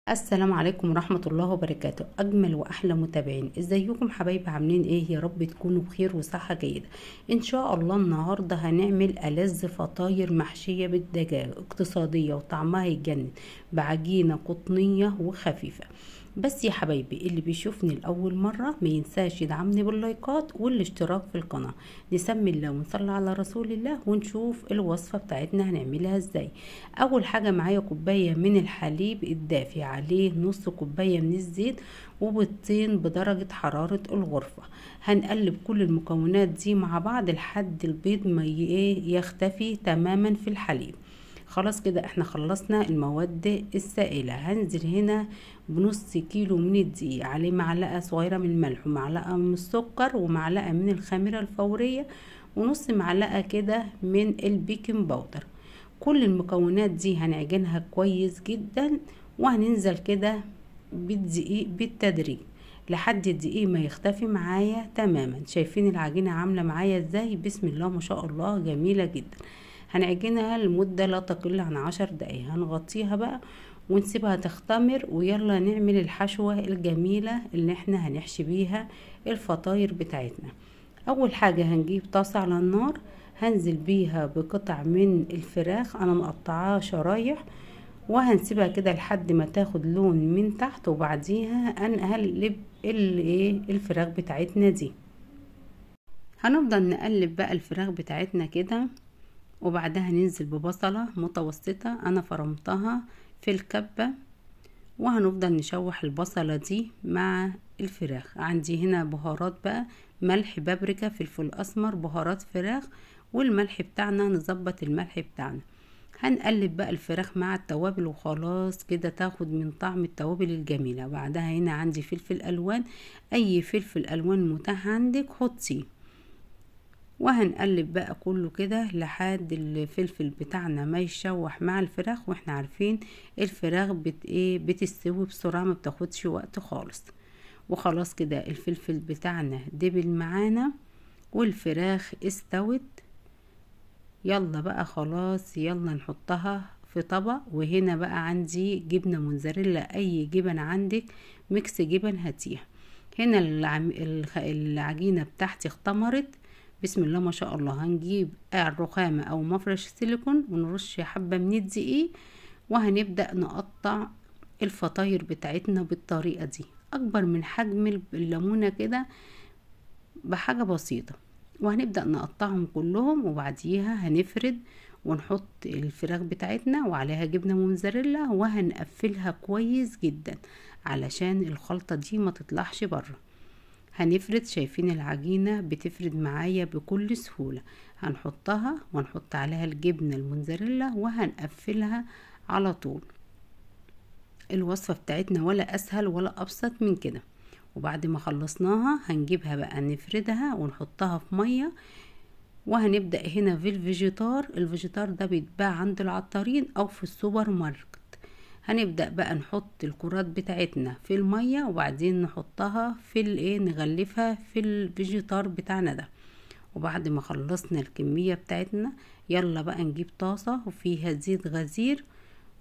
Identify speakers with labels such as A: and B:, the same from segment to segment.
A: السلام عليكم ورحمة الله وبركاته. أجمل وأحلى متابعين، ازيكم حبايبي؟ عاملين ايه؟ يا رب تكونوا بخير وصحة جيدة. ان شاء الله النهاردة هنعمل ألذ فطاير محشية بالدجاج، اقتصادية وطعمها يجنن، بعجينة قطنية وخفيفة. بس يا حبايبي اللي بيشوفني لأول مرة ما ينساش يدعمني باللايكات والاشتراك في القناة. نسمي الله ونصلي على رسول الله ونشوف الوصفة بتاعتنا هنعملها ازاي. اول حاجة معايا كوباية من الحليب الدافي، عليه نص كوباية من الزيت، وبيضتين بدرجة حرارة الغرفة. هنقلب كل المكونات دي مع بعض لحد البيض ما يختفي تماما في الحليب. خلاص كده احنا خلصنا المواد السائلة. هنزل هنا بنص كيلو من الدقيق، عليه معلقة صغيرة من الملح ومعلقة من السكر ومعلقة من الخميرة الفورية ونص معلقة كده من البيكنج باودر. كل المكونات دي هنعجنها كويس جدا، وهننزل كده بالدقيق بالتدريج لحد الدقيق ما يختفي معايا تماما. شايفين العجينة عاملة معايا ازاي؟ بسم الله ما شاء الله، جميلة جدا. هنعجنها لمدة لا تقل عن 10 دقايق. هنغطيها بقى ونسيبها تختمر، ويلا نعمل الحشوة الجميلة اللي احنا هنحشي بيها الفطاير بتاعتنا. اول حاجة هنجيب طاسة على النار، هنزل بيها بقطع من الفراخ انا مقطعاها شرايح، وهنسيبها كده لحد ما تاخد لون من تحت، وبعديها هنقلب الفراخ بتاعتنا دي. هنفضل نقلب بقى الفراخ بتاعتنا كده، وبعدها ننزل ببصلة متوسطة انا فرمتها في الكبة، وهنفضل نشوح البصلة دي مع الفراخ. عندي هنا بهارات بقى، ملح، بابريكا، فلفل اسمر، بهارات فراخ، والملح بتاعنا نظبط الملح بتاعنا. هنقلب بقى الفراخ مع التوابل وخلاص كده تاخد من طعم التوابل الجميلة. بعدها هنا عندي فلفل الوان، اي فلفل الوان متاح عندك حطيه، وهنقلب بقى كله كده لحد الفلفل بتاعنا ما يشوح مع الفراخ. واحنا عارفين الفراخ بتستوي بسرعة، ما بتاخدش وقت خالص. وخلاص كده الفلفل بتاعنا دبل معانا والفراخ استوت. يلا بقى خلاص، يلا نحطها في طبق. وهنا بقى عندي جبنة موتزاريلا، اي جبن عندك، ميكس جبن هاتيها. هنا العجينة بتاعتي اختمرت، بسم الله ما شاء الله. هنجيب الرخامة او مفرش سيليكون ونرش حبة من الدقيق، وهنبدأ نقطع الفطاير بتاعتنا بالطريقة دي، اكبر من حجم الليمونة كده بحاجة بسيطة. وهنبدأ نقطعهم كلهم، وبعديها هنفرد ونحط الفراخ بتاعتنا وعليها جبنة موتزاريلا، وهنقفلها كويس جدا علشان الخلطة دي ما تطلعش بره. هنفرد، شايفين العجينة بتفرد معايا بكل سهولة. هنحطها ونحط عليها الجبنة الموتزاريلا وهنقفلها على طول. الوصفة بتاعتنا ولا اسهل ولا ابسط من كده. وبعد ما خلصناها هنجيبها بقى نفردها ونحطها في مية، وهنبدأ هنا في الفيجيتار. الفيجيتار ده بيتباع عند العطارين او في السوبر ماركت. هنبدأ بقى نحط الكرات بتاعتنا في المية، وبعدين نحطها في نغلفها في الفيجيتار بتاعنا ده. وبعد ما خلصنا الكمية بتاعتنا، يلا بقى نجيب طاسة وفيها زيت غزير،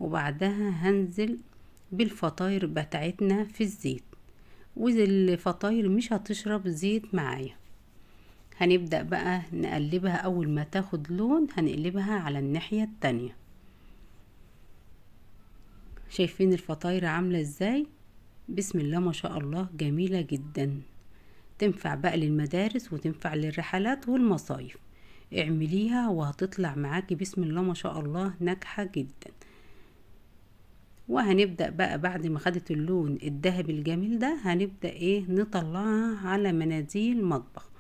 A: وبعدها هنزل بالفطاير بتاعتنا في الزيت. والفطاير مش هتشرب زيت معايا. هنبدأ بقى نقلبها، اول ما تاخد لون هنقلبها على الناحية التانية. شايفين الفطاير عاملة ازاي؟ بسم الله ما شاء الله، جميلة جدا. تنفع بقى للمدارس وتنفع للرحلات والمصايف. اعمليها وهتطلع معاكي بسم الله ما شاء الله ناجحة جدا. وهنبدأ بقى بعد ما خدت اللون الذهبي الجميل ده، هنبدأ نطلعها على مناديل مطبخ،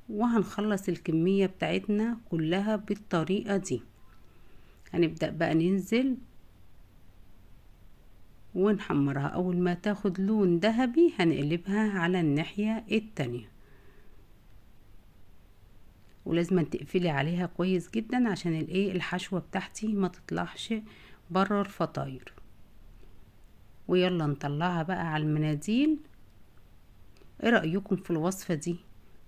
A: وهنخلص الكمية بتاعتنا كلها بالطريقة دي. هنبدأ بقى ننزل ونحمرها، اول ما تاخد لون ذهبي هنقلبها على الناحية التانية. ولازم تقفلي عليها كويس جدا عشان الحشوة بتاعتي ما تطلعش بره الفطاير. ويلا نطلعها بقى على المناديل. ايه رأيكم في الوصفة دي؟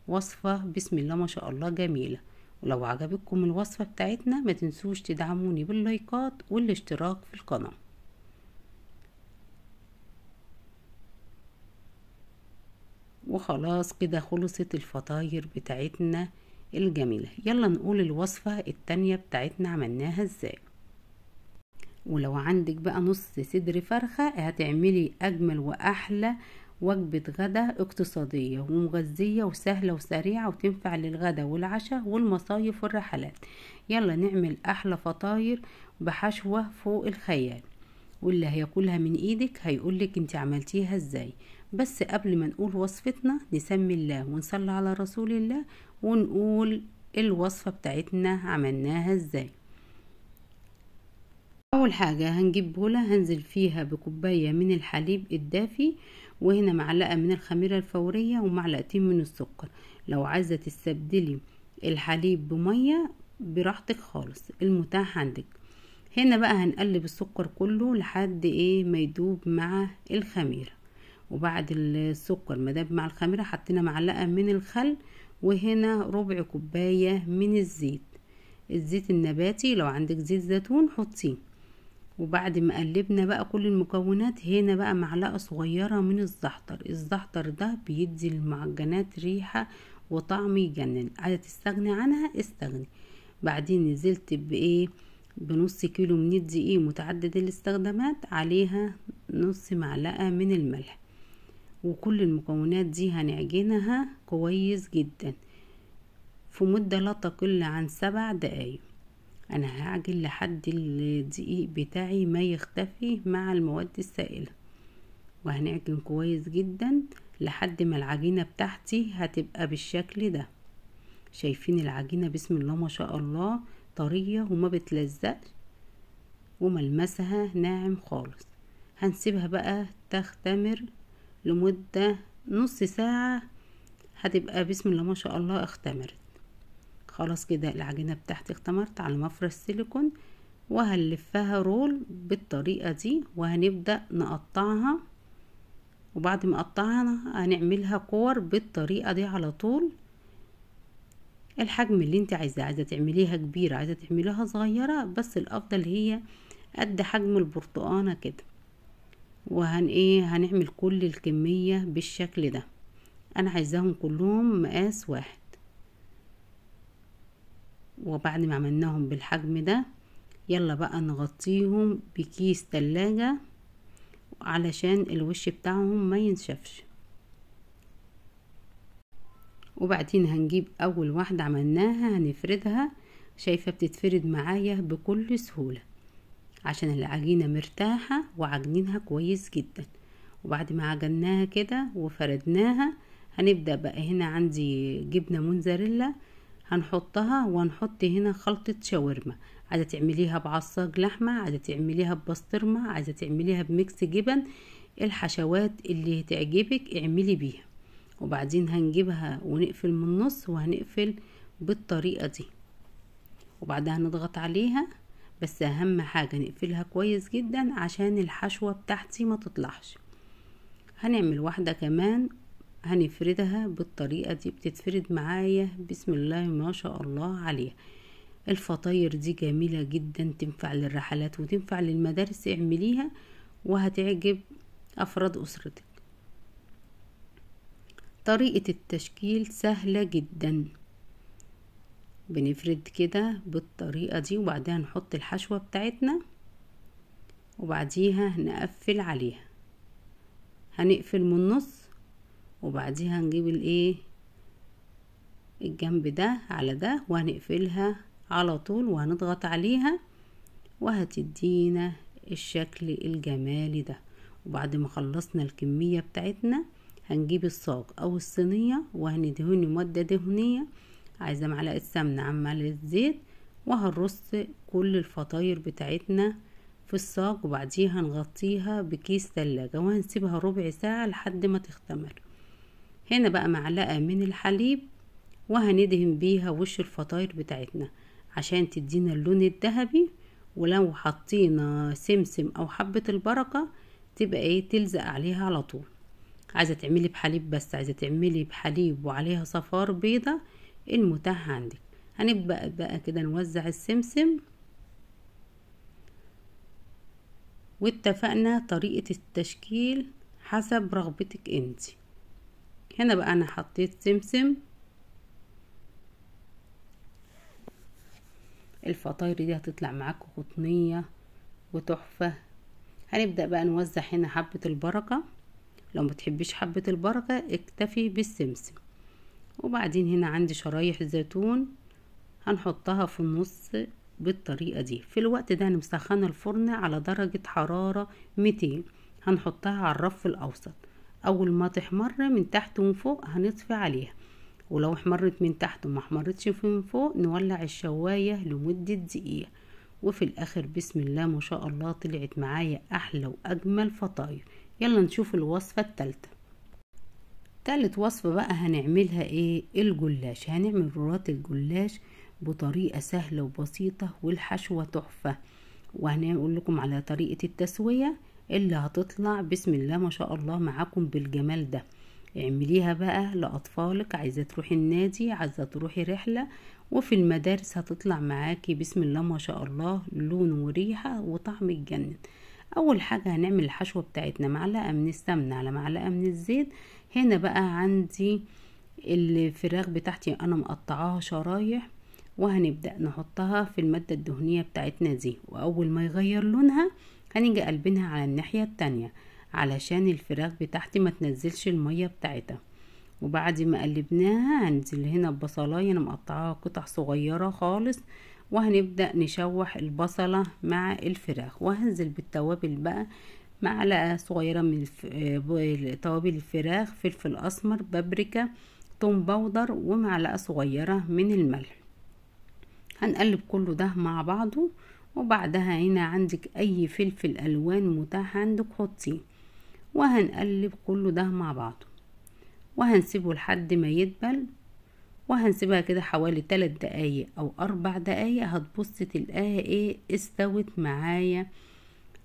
A: وصفة بسم الله ما شاء الله جميلة. ولو عجبتكم الوصفة بتاعتنا ما تنسوش تدعموني باللايكات والاشتراك في القناة. وخلاص كده خلصت الفطاير بتاعتنا الجميلة. يلا نقول الوصفة التانية بتاعتنا عملناها ازاي. ولو عندك بقى نص صدر فرخة هتعملي اجمل واحلى وجبة غدا اقتصادية ومغذية وسهلة وسريعة وتنفع للغدا والعشاء والمصايف والرحلات. يلا نعمل احلى فطاير بحشوة فوق الخيال، واللي هياكلها من ايدك هيقولك انت عملتيها ازاي. بس قبل ما نقول وصفتنا نسمي الله ونصلي على رسول الله ونقول الوصفة بتاعتنا عملناها ازاي. اول حاجة هنجيب بولة هنزل فيها بكوباية من الحليب الدافي، وهنا معلقة من الخميرة الفورية ومعلقتين من السكر. لو عايزة تستبدلي الحليب بمية براحتك خالص، المتاح عندك. هنا بقى هنقلب السكر كله لحد ما يدوب مع الخميرة. وبعد السكر ما داب مع الخميرة حطينا معلقة من الخل، وهنا ربع كوباية من الزيت النباتي. لو عندك زيت زيتون حطيه. وبعد ما قلبنا بقى كل المكونات هنا بقى معلقة صغيرة من الزعتر ده بيدي المعجنات ريحة وطعم يجنن. عايزة تستغني عنها استغني. بعدين نزلت بنص كيلو من الدقيق متعدد الاستخدامات، عليها نص معلقة من الملح. وكل المكونات دي هنعجنها كويس جدا في مدة لا تقل عن 7 دقايق. انا هعجن لحد الدقيق بتاعي ما يختفي مع المواد السائلة، وهنعجن كويس جدا لحد ما العجينة بتاعتي هتبقى بالشكل ده. شايفين العجينة بسم الله ما شاء الله طرية وما بتلزقش وملمسها ناعم خالص. هنسيبها بقى تختمر لمدة نص ساعة، هتبقى بسم الله ما شاء الله اختمرت. خلاص كده العجينة بتاعتي اختمرت على مفرش سيليكون، وهنلفها رول بالطريقة دي وهنبدأ نقطعها. وبعد ما قطعنا هنعملها كور بالطريقة دي على طول. الحجم اللي انت عايزة تعمليها كبيرة عايزة تعمليها صغيرة، بس الافضل هي قد حجم البرتقانة كده. هنعمل كل الكمية بالشكل ده. انا عايزاهم كلهم مقاس واحد. وبعد ما عملناهم بالحجم ده يلا بقى نغطيهم بكيس تلاجة علشان الوش بتاعهم ما ينشفش. وبعدين هنجيب اول واحدة عملناها هنفردها. شايفة بتتفرد معايا بكل سهولة عشان العجينة مرتاحة وعجنينها كويس جدا. وبعد ما عجناها كده وفردناها هنبدأ بقى. هنا عندي جبنة موتزاريلا هنحطها، وهنحط هنا خلطة شاورما. عايزة تعمليها بعصاج لحمة، عايزة تعمليها ببسطرمة، عايزة تعمليها بميكس جبن، الحشوات اللي تعجبك اعملي بيها. وبعدين هنجيبها ونقفل من النص، وهنقفل بالطريقة دي. وبعدها نضغط عليها، بس اهم حاجة نقفلها كويس جدا عشان الحشوة بتاعتي ما تطلعش. هنعمل واحدة كمان هنفردها بالطريقة دي، بتتفرد معايا بسم الله ما شاء الله عليها. الفطاير دي جميلة جدا، تنفع للرحلات وتنفع للمدارس، اعمليها وهتعجب افراد اسرتك. طريقة التشكيل سهلة جدا. بنفرد كده بالطريقة دي، وبعدها نحط الحشوة بتاعتنا، وبعديها نقفل عليها. هنقفل من النص، وبعديها نجيب الجنب ده على ده وهنقفلها على طول، وهنضغط عليها وهتدينا الشكل الجمالي ده. وبعد ما خلصنا الكمية بتاعتنا هنجيب الصاج او الصينية وهندهن مادة دهنية. عايزة معلقة سمنة عن معلقة زيت، وهنرص كل الفطاير بتاعتنا في الصاج، وبعديها هنغطيها بكيس تلاجة وهنسيبها ربع ساعة لحد ما تختمر. هنا بقى معلقة من الحليب وهندهن بيها وش الفطاير بتاعتنا عشان تدينا اللون الذهبي. ولو حطينا سمسم او حبة البركة تبقى تلزق عليها على طول. عايزة تعملي بحليب بس، عايزة تعملي بحليب وعليها صفار بيضة، المتاح عندك. هنبدأ بقى كده نوزع السمسم. واتفقنا طريقة التشكيل حسب رغبتك انت. هنا بقى انا حطيت سمسم. الفطاير دي هتطلع معاكم قطنية وتحفة. هنبدأ بقى نوزع هنا حبة البركة، لو متحبيش حبة البركة اكتفي بالسمسم. وبعدين هنا عندي شرايح زيتون هنحطها في النص بالطريقة دي. في الوقت ده انا مسخنة الفرن على درجة حرارة 200. هنحطها على الرف الاوسط. اول ما تحمر من تحت ومن فوق هنطفي عليها، ولو احمرت من تحت وما احمرتش من فوق نولع الشواية لمدة دقيقة. وفي الاخر بسم الله ما شاء الله طلعت معايا احلى واجمل فطاير. يلا نشوف الوصفة التالتة. تالت وصفة بقى هنعملها ايه؟ الجلاش. هنعمل رولات الجلاش بطريقة سهلة وبسيطة والحشوة تحفة. وهنقول لكم على طريقة التسوية اللي هتطلع بسم الله ما شاء الله معاكم بالجمال ده. اعمليها بقى لأطفالك، عايزة تروحي النادي، عايزة تروحي رحلة، وفي المدارس هتطلع معاكي بسم الله ما شاء الله لون وريحة وطعم يتجنن. اول حاجة هنعمل الحشوة بتاعتنا، معلقة من السمنة على معلقة من الزيت. هنا بقى عندي الفراخ بتاعتي انا مقطعاها شرايح، وهنبدأ نحطها في المادة الدهنية بتاعتنا دي. واول ما يغير لونها هنيجي قلبينها على الناحية التانية علشان الفراخ بتاعتي ما تنزلش المية بتاعتها. وبعد ما قلبناها هنزل هنا ببصلاية انا مقطعاها قطع صغيرة خالص، وهنبدأ نشوح البصلة مع الفراخ. وهنزل بالتوابل بقى، معلقة صغيرة من توابل الفراخ، فلفل اسمر، بابريكا، توم باودر، ومعلقة صغيرة من الملح. هنقلب كله ده مع بعضه. وبعدها هنا عندك اي فلفل الوان متاح عندك حطيه، وهنقلب كله ده مع بعضه وهنسيبه لحد ما يدبل. وهنسيبها كده حوالي 3 دقايق او 4 دقايق. هتبص تلاقيها ايه؟ استوت معايا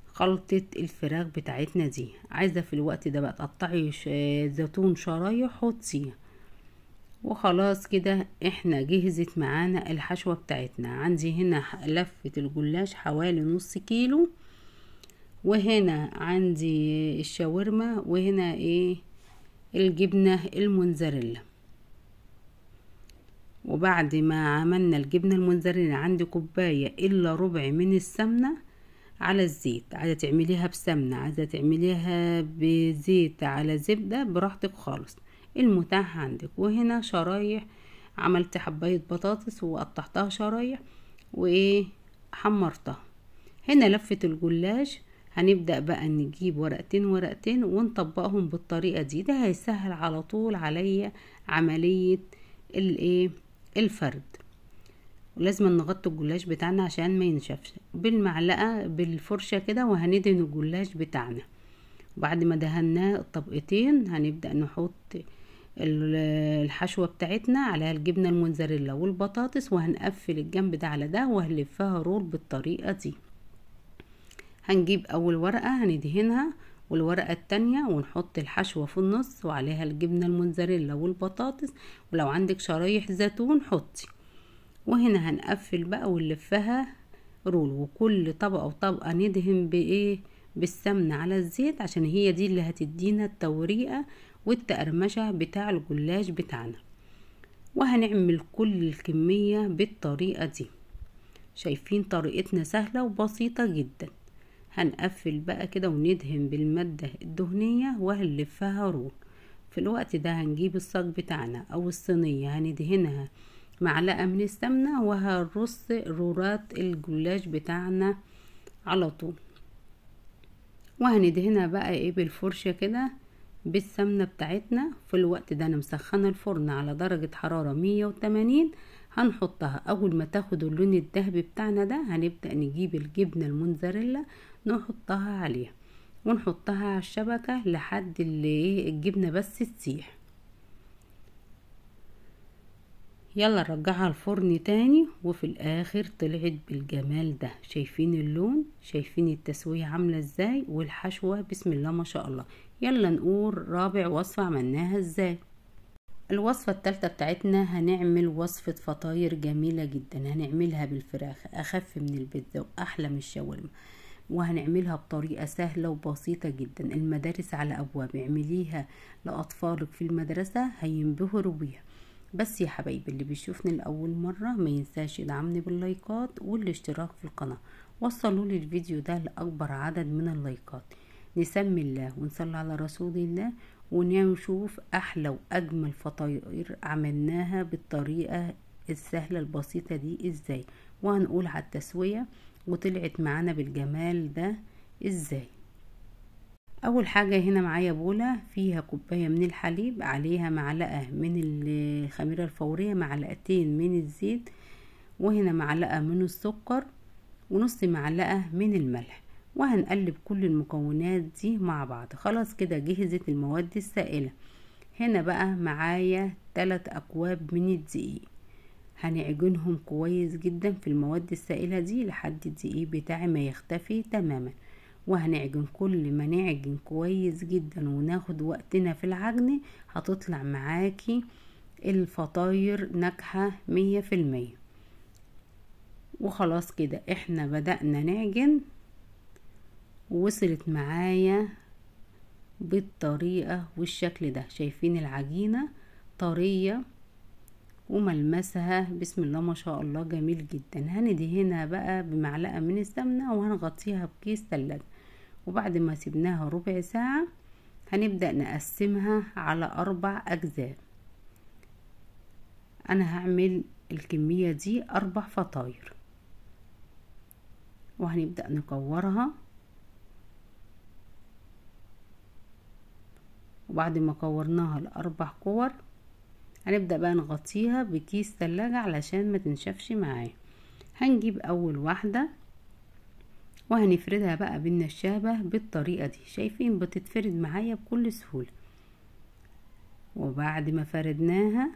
A: خلطة الفراخ بتاعتنا دي. عايزة في الوقت ده بقى تقطعي زيتون شرايح حطيه. وخلاص كده احنا جهزت معانا الحشوة بتاعتنا. عندي هنا لفة الجلاش حوالي نص كيلو، وهنا عندي الشاورما، وهنا ايه؟ الجبنة الموتزاريلا. وبعد ما عملنا الجبنة الموتزاريلا عندي كوباية الا ربع من السمنة على الزيت. عايزة تعمليها بسمنة، عايزة تعمليها بزيت، على زبدة، براحتك خالص المتاح عندك. وهنا شرايح، عملت حباية بطاطس وقطعتها شرايح وايه حمرتها. هنا لفة الجلاش هنبدأ بقى نجيب ورقتين ورقتين ونطبقهم بالطريقة دي. ده هيسهل على طول عليا عملية الايه الفرد. ولازم نغطي الجلاش بتاعنا عشان ما ينشفش. بالمعلقة بالفرشة كده وهندهن الجلاش بتاعنا. بعد ما دهناه الطبقتين هنبدأ نحط الحشوة بتاعتنا عليها الجبنة الموتزاريلا والبطاطس، وهنقفل الجنب ده على ده وهنلفها رول بالطريقة دي. هنجيب اول ورقة هندهنها والورقة التانية ونحط الحشوة في النص وعليها الجبنة الموتزاريلا والبطاطس، ولو عندك شرايح زيتون حطي. وهنا هنقفل بقى ونلفها رول، وكل طبقة وطبقة ندهن بايه؟ بالسمنة على الزيت، عشان هي دي اللي هتدينا التوريقة والتقرمشة بتاع الجلاش بتاعنا. وهنعمل كل الكمية بالطريقة دي. شايفين طريقتنا سهلة وبسيطة جدا. هنقفل بقى كده وندهن بالمادة الدهنية وهنلفها رول. في الوقت ده هنجيب الصاج بتاعنا او الصينية هندهنها معلقة من السمنة وهنرص رولات الجلاش بتاعنا على طول. وهندهنها بقى ايه بالفرشة كده بالسمنة بتاعتنا. في الوقت ده انا مسخنة الفرن على درجة حرارة 180. هنحطها اول ما تاخد اللون الذهبي بتاعنا ده هنبدأ نجيب الجبنة الموتزاريلا نحطها عليها ونحطها على الشبكة لحد اللي ايه الجبنة بس تسيح. يلا نرجعها الفرن تاني. وفي الاخر طلعت بالجمال ده. شايفين اللون؟ شايفين التسوية عاملة ازاي؟ والحشوة بسم الله ما شاء الله. يلا نقول رابع وصفة عملناها ازاي. الوصفة التالتة بتاعتنا هنعمل وصفة فطاير جميلة جدا. هنعملها بالفراخ، اخف من البيتزا واحلى من الشاورما. وهنعملها بطريقة سهلة وبسيطة جدا. المدارس على أبواب، اعمليها لأطفالك في المدرسة هينبهروا بيها. بس يا حبايبي اللي بيشوفني لأول مرة ما ينساش يدعمني باللايكات والاشتراك في القناة. وصلوا لي الفيديو ده لأكبر عدد من اللايكات. نسمي الله ونصلي على رسول الله ونشوف أحلى وأجمل فطاير عملناها بالطريقة السهلة البسيطة دي ازاي، وهنقول على التسوية وطلعت معانا بالجمال ده ازاي. اول حاجة هنا معايا بولة فيها كوباية من الحليب، عليها معلقة من الخميرة الفورية، معلقتين من الزيت، وهنا معلقة من السكر، ونص معلقة من الملح. وهنقلب كل المكونات دي مع بعض. خلاص كده جهزت المواد السائلة. هنا بقى معايا 3 أكواب من الدقيق، هنعجنهم كويس جدا في المواد السائلة دي لحد الدقيق بتاعي ما يختفي تماما. وهنعجن، كل ما نعجن كويس جدا وناخد وقتنا في العجن هتطلع معاكي الفطاير ناجحة 100%. وخلاص كده احنا بدأنا نعجن، ووصلت معايا بالطريقة والشكل ده. شايفين العجينة طرية وملمسها بسم الله ما شاء الله جميل جدا. هندهنها بقى بمعلقة من السمنة وهنغطيها بكيس تلاجة. وبعد ما سيبناها ربع ساعة هنبدأ نقسمها على 4 أجزاء. أنا هعمل الكمية دي 4 فطاير، وهنبدأ نكورها. وبعد ما كورناها ل4 كور هنبدأ بقى نغطيها بكيس تلاجة علشان ما تنشفش معايا. هنجيب أول واحدة وهنفردها بقى بالنشابة بالطريقة دي. شايفين بتتفرد معايا بكل سهولة. وبعد ما فردناها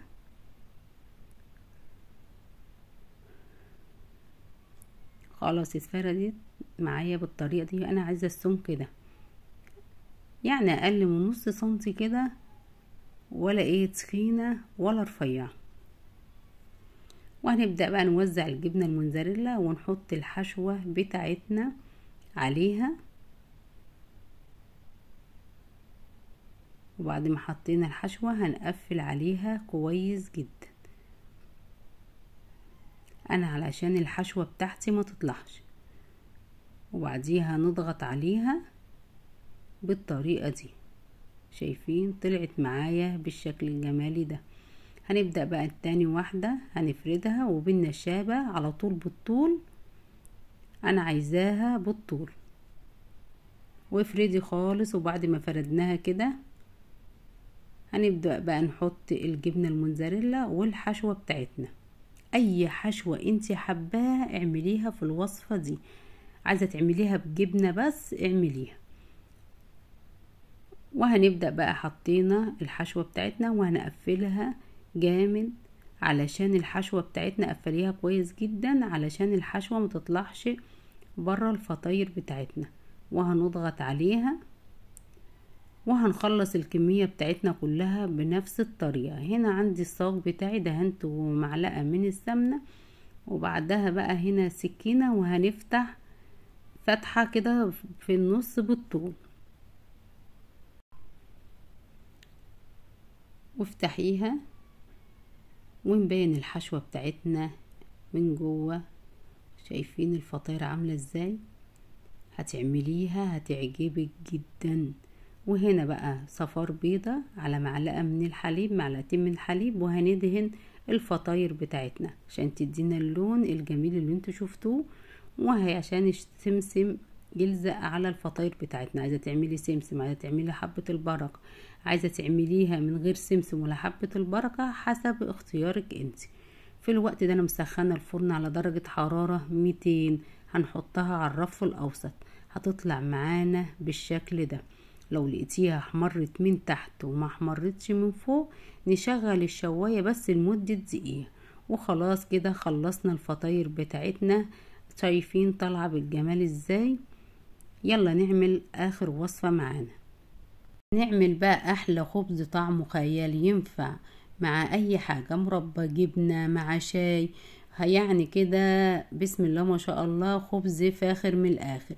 A: خلاص اتفردت معايا بالطريقة دي. انا عايزة السمك ده يعني اقل من نص سنتي كده، ولا ايه تخينة ولا رفيعة. وهنبدأ بقى نوزع الجبنة الموتزاريلا ونحط الحشوة بتاعتنا عليها. وبعد ما حطينا الحشوة هنقفل عليها كويس جدا، انا علشان الحشوة بتاعتي ما تطلعش. وبعديها نضغط عليها بالطريقة دي. شايفين طلعت معايا بالشكل الجمالي ده. هنبدأ بقى التاني واحدة هنفردها وبالنشابة على طول بالطول، انا عايزاها بالطول. وافردي خالص. وبعد ما فردناها كده هنبدأ بقى نحط الجبنة الموتزاريلا والحشوة بتاعتنا. اي حشوة انت حباها اعمليها في الوصفة دي. عايزة تعمليها بجبنة بس اعمليها. وهنبدأ بقى حطينا الحشوة بتاعتنا وهنقفلها جامد علشان الحشوة بتاعتنا قفليها كويس جدا علشان الحشوة ما تطلعش بره الفطاير بتاعتنا. وهنضغط عليها وهنخلص الكمية بتاعتنا كلها بنفس الطريقة. هنا عندي الصاج بتاعي دهنته معلقة من السمنة، وبعدها بقى هنا سكينة وهنفتح فتحة كده في النص بالطول، وافتحيها ونبين الحشوة بتاعتنا من جوه. شايفين الفطيرة عاملة ازاي؟ هتعمليها هتعجبك جدا. وهنا بقى صفار بيضة على معلقة من الحليب، معلقتين من الحليب، وهندهن الفطاير بتاعتنا عشان تدينا اللون الجميل اللي انتوا شفتوه. وهي عشان السمسم يلزق على الفطاير بتاعتنا. عايزة تعملي سمسم، عايزة تعملي حبة البركة، عايزة تعمليها من غير سمسم ولا حبة البركة، حسب اختيارك انت. في الوقت ده انا مسخنة الفرن على درجة حرارة 200. هنحطها على الرف الاوسط. هتطلع معانا بالشكل ده. لو لقيتيها احمرت من تحت وما احمرتش من فوق نشغل الشواية بس لمدة دقيقة. وخلاص كده خلصنا الفطاير بتاعتنا. شايفين طالعة بالجمال ازاي؟ يلا نعمل اخر وصفة معانا. نعمل بقى احلى خبز طعمه خيال، ينفع مع اي حاجة، مربى، جبنة، مع شاي. يعني كده بسم الله ما شاء الله خبز فاخر من الاخر.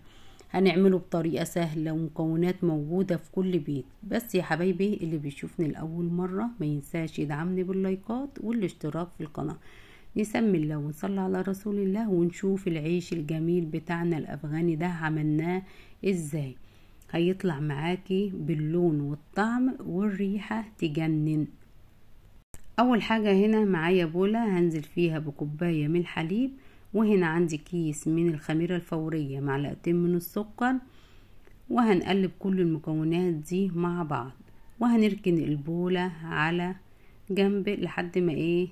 A: هنعمله بطريقة سهلة ومكونات موجودة في كل بيت. بس يا حبايبي اللي بيشوفني لأول مرة ما ينساش يدعمني باللايكات والاشتراك في القناة. نسمي الله ونصلي على رسول الله ونشوف العيش الجميل بتاعنا الأفغاني ده عملناه ازاي. هيطلع معاكي باللون والطعم والريحة تجنن. اول حاجة هنا معايا بولة هنزل فيها بكوباية من الحليب، وهنا عندي كيس من الخميرة الفورية، معلقتين من السكر، وهنقلب كل المكونات دي مع بعض، وهنركن البولة على جنب لحد ما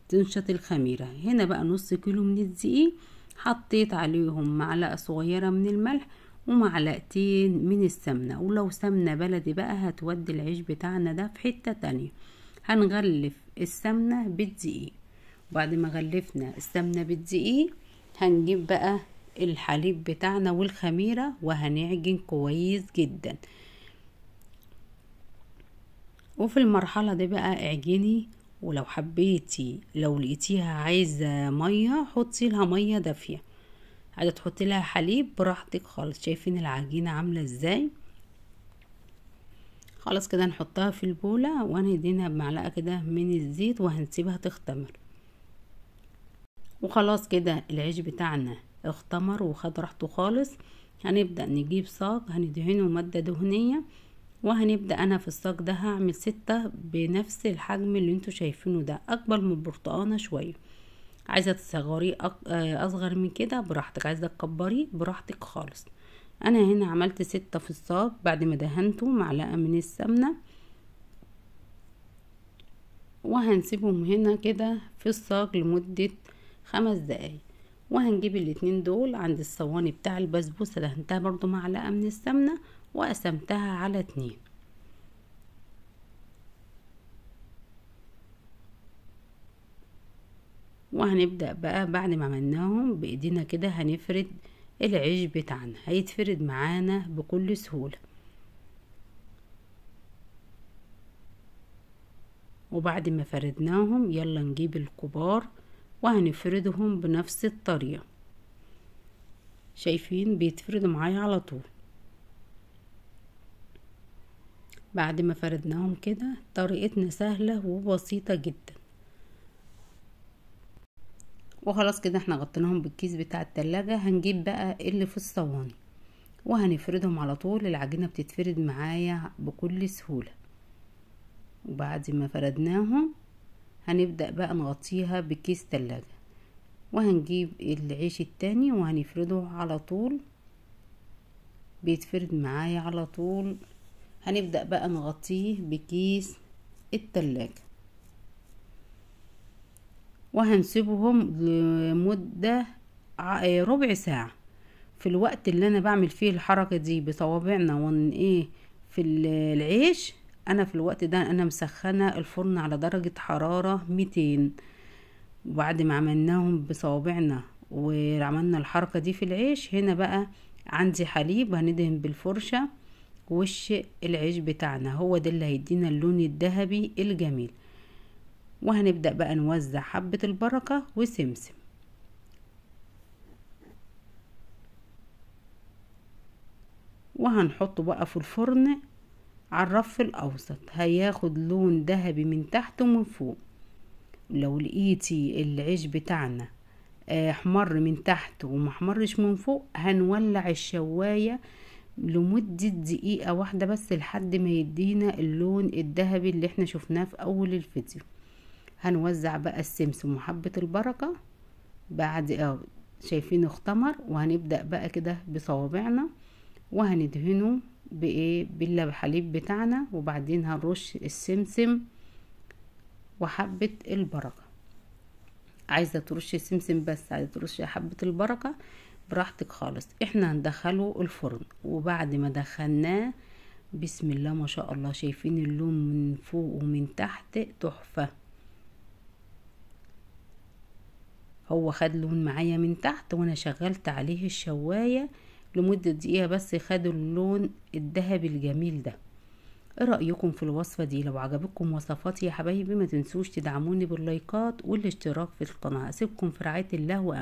A: تنشط الخميرة. هنا بقى نص كيلو من الدقيق، حطيت عليهم معلقة صغيرة من الملح ومعلقتين من السمنة، ولو سمنة بلدي بقى هتودي العيش بتاعنا ده في حتة تانية. هنغلف السمنة بالدقيق، وبعد ما غلفنا السمنة بالدقيق هنجيب بقى الحليب بتاعنا والخميرة وهنعجن كويس جدا. وفي المرحلة دي بقى اعجني، ولو حبيتي لو لقيتيها عايزة مية حطي لها مية دافية، عايزة تحطي لها حليب براحتك خالص. شايفين العجينة عاملة ازاي؟ خلاص كده نحطها في البولة وهندينها بمعلقة كده من الزيت وهنسيبها تختمر. وخلاص كده العيش بتاعنا اختمر وخد راحته خالص. هنبدأ نجيب صاج هندهنه مادة دهنية، وهنبدأ انا في الصاج ده هعمل 6 بنفس الحجم اللي انتوا شايفينه ده، اكبر من البرتقانة شوية. عايزة تصغريه اصغر من كده براحتك، عايزة تكبريه براحتك خالص. انا هنا عملت 6 في الصاج بعد ما دهنته معلقة من السمنة، وهنسيبهم هنا كده في الصاج لمدة 5 دقايق. وهنجيب الاتنين دول عند الصواني بتاع البسبوسة، دهنتها برضو معلقة من السمنة وقسمتها على 2. وهنبدأ بقى بعد ما عملناهم بايدينا كده هنفرد العيش بتاعنا، هيتفرد معانا بكل سهولة. وبعد ما فردناهم يلا نجيب الكبار وهنفردهم بنفس الطريقة. شايفين بيتفردوا معايا على طول. بعد ما فردناهم كده طريقتنا سهلة وبسيطة جدا. وخلاص كده احنا غطيناهم بالكيس بتاع التلاجة. هنجيب بقى اللي في الصواني وهنفردهم على طول. العجينة بتتفرد معايا بكل سهولة. وبعد ما فردناهم هنبدأ بقى نغطيها بكيس تلاجة، وهنجيب العيش التاني وهنفرده على طول، بيتفرد معايا على طول. هنبدأ بقى نغطيه بكيس التلاجة وهنسيبهم لمدة ربع ساعة. في الوقت اللي انا بعمل فيه الحركة دي بصوابعنا في العيش، انا في الوقت ده انا مسخنة الفرن على درجة حرارة 200. وبعد ما عملناهم بصوابعنا وعملنا الحركة دي في العيش، هنا بقى عندي حليب هندهن بالفرشة وش العيش بتاعنا، هو ده اللي هيدينا اللون الذهبي الجميل. وهنبدأ بقى نوزع حبة البركة وسمسم. وهنحطه بقى في الفرن على الرف الاوسط، هياخد لون ذهبي من تحت ومن فوق. لو لقيتي العيش بتاعنا احمر من تحت ومحمرش من فوق، هنولع الشواية لمدة دقيقة واحدة بس لحد ما يدينا اللون الذهبي اللي احنا شفناه في اول الفيديو. هنوزع بقى السمسم وحبة البركة بعد شايفين اختمر. وهنبدأ بقى كده بصوابعنا وهندهنه بالحليب بتاعنا، وبعدين هنرش السمسم وحبة البركة. عايزة ترشي السمسم بس، عايزة ترشي حبة البركة براحتك خالص. احنا هندخله الفرن، وبعد ما دخلناه بسم الله ما شاء الله شايفين اللون من فوق ومن تحت تحفة. هو خد لون معايا من تحت وانا شغلت عليه الشواية لمدة دقيقة بس، خد اللون الذهبي الجميل ده. ايه رأيكم في الوصفة دي؟ لو عجبتكم وصفاتي يا حبايبي ما تنسوش تدعموني باللايكات والاشتراك في القناة. اسيبكم في رعاية الله وأمان.